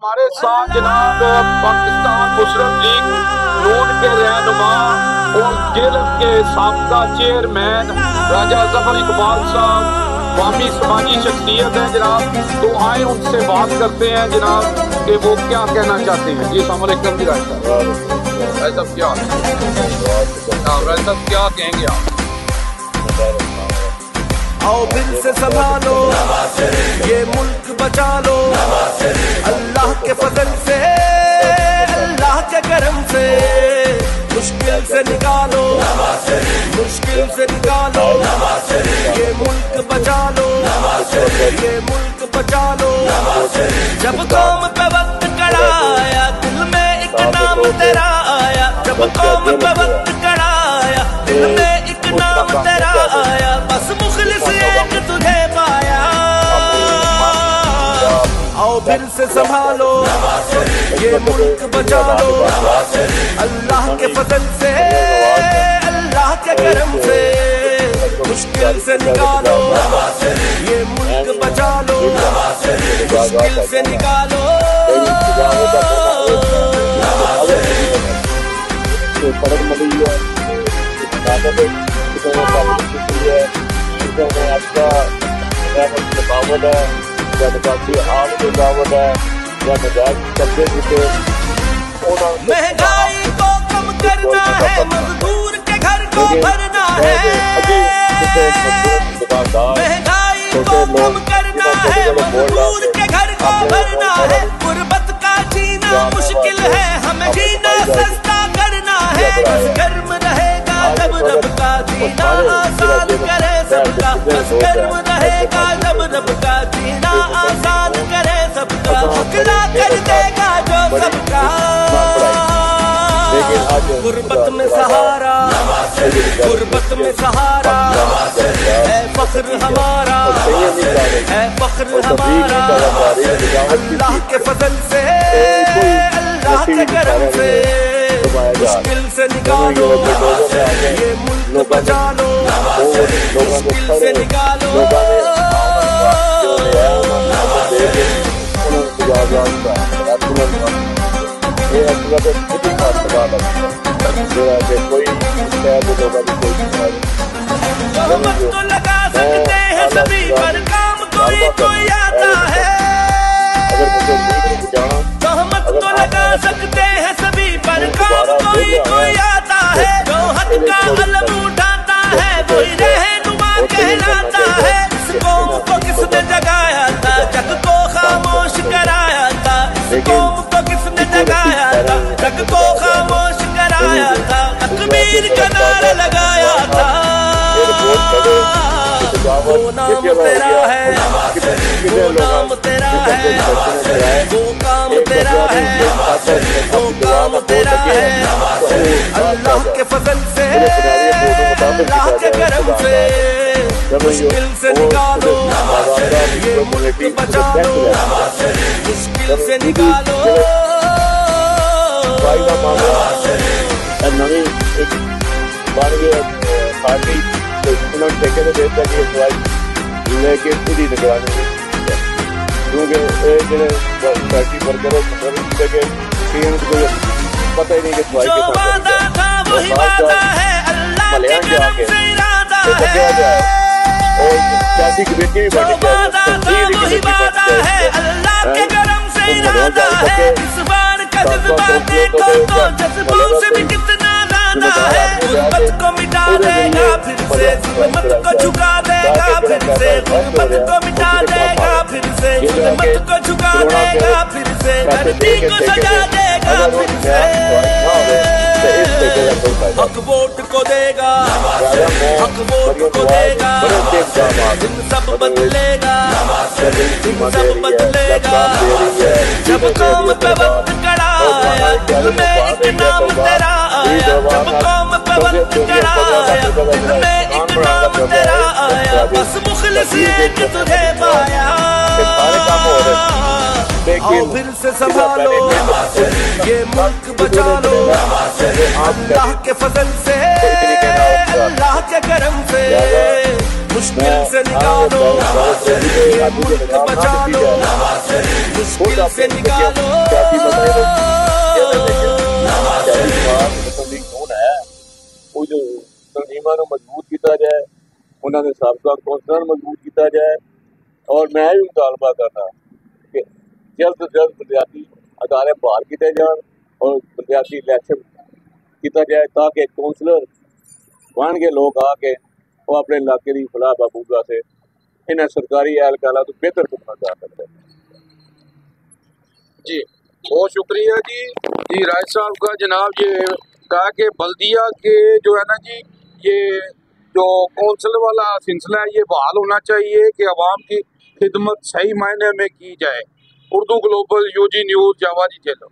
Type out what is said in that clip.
हमारे साथ जनाब पाकिस्तान मुस्लिम लीग नून के रहनुमा और जेल के साबका चेयरमैन राजा जफर इकबाल साहब वामी समाजी शख्सियत है जनाब। तो आए उनसे बात करते हैं जनाब कि वो क्या कहना चाहते हैं। जी अस्सलाम वालेकुम जी राजा साहब, क्या राजा साहब क्या कहेंगे आप? आओ फिर से संभालो ये मुल्क बचा लो, अल्लाह के फजल से अल्लाह के करम से मुश्किल से निकालो, मुश्किल से निकालो ये मुल्क बचा लो, ये मुल्क बचा लो। जब कौम पे वक्त कड़ा आया दिल में एक नाम तेरा आया, जब कौम पे वक्त कड़ा आया दिल में एक नाम तेरा आया, बस मुखलिस एक तुझे पाया। आओ फिर से संभालो ये मुल्क बचा लो, अल्लाह के फजल से अल्लाह के करम से मुश्किल से निकालो ये मुल्क बचा लो, मुश्किल से निकालो। महंगाई को कम करना है, मजदूर के घर को भरना है, महंगाई को कम करना है, मजदूर के घर को भरना है। गुर्बत का जीना मुश्किल है, हमें जीना सस्ता करना है। बस गर्म रहेगा जब रब का जीना आसान करे सबका, बस गर्म रहेगा जब रब का जीना आसान करे सबका, मुकला कर देगा जो सबका। गुर्बत में सहारा, गुर्बत में सहारा है फख्र हमारा, है फख्र हमारा। अल्लाह के फजल से अल्लाह के करम से मुश्किल से निकालो ये मुल्क बचा लो, मुश्किल से निकालो। तहमत तो लगा सकते हैं सभी पर काम कोई आता है, तहमत तो लगा सकते हैं सभी पर काम कोई आता है। जो हक का अलम उठाता है वही रहनुमा कहलाता है। इस कौम को किसने जगाया था, जग को खामोश कराया था। इस कौम को किसने जगाया था, जग को खामोश कराया था। तकबीर का नारा लगाया था। वो नाम तेरा है, वो नाम तेरा है, वो काम तेरा है, वो काम तेरा है। अल्लाह के फजल से अल्लाह के करम से मुश्किल से निकालो ये मुल्क बचा लो, मुश्किल से निकालो। लेके खुद ही निगरानी क्योंकि फैक्ट्री वर्कर पता ही नहीं कि जो वादा था वही वादा है, अल्लाह के करम से इरादा है। जो वादा था वही वादा है, अल्लाह के करम से इरादा है। इस बार का जज्बा देखो तो जज्बों से भी कितना ज्यादा है। गुर्बत को मिटा देगा फिर से, जुल्मत को झुका देगा फिर से, गुर्बत को मिटा देगा फिर से, जुल्मत को झुका देगा फिर से, धरती को सजा देगा फिर से। हक वोट को देगा, हक वोट को देगा, दिन सब बदलेगा, दिन सब बदलेगा। जब कौम पे वक्त कड़ा आया दिल में एक नाम तेरा आया, जब कौम पे वक्त कड़ा आया दिल में एक नाम तेरा आया, बस मुखलिस एक तुझे पाया। आओ फिर से संभालो ये मुल्क बचा लो, अल्लाह के फजल से अल्लाह के करम से मुश्किल से निकालो ये मुल्क बचा लो, मुश्किल से निकालो। तंजीमां नूं मजबूत किया जाए, उन्होंने साबका कौंसलर मजबूत किया जाए, और मैं भी मुतालबा करना कि जल्द से जल्द बलदियाती अदारे बहाल किए जाए और बलदियाती इलैक्शन किया जाए, ताकि कौंसलर बन के लोग आके वो अपने इलाके की फलाह बहबूद से इन्हें सरकारी एहलकारा तो बेहतर करना चाह सकते हैं। जी बहुत शुक्रिया जी राय साहब का। जनाब ये कहा कि बल्दिया के जो है ना जी, ये जो कौंसिल वाला सिलसिला है ये बहाल होना चाहिए कि आवाम की खिदमत सही मायने में की जाए। उर्दू ग्लोबल, यूजी न्यूज़, जावा जी चलो।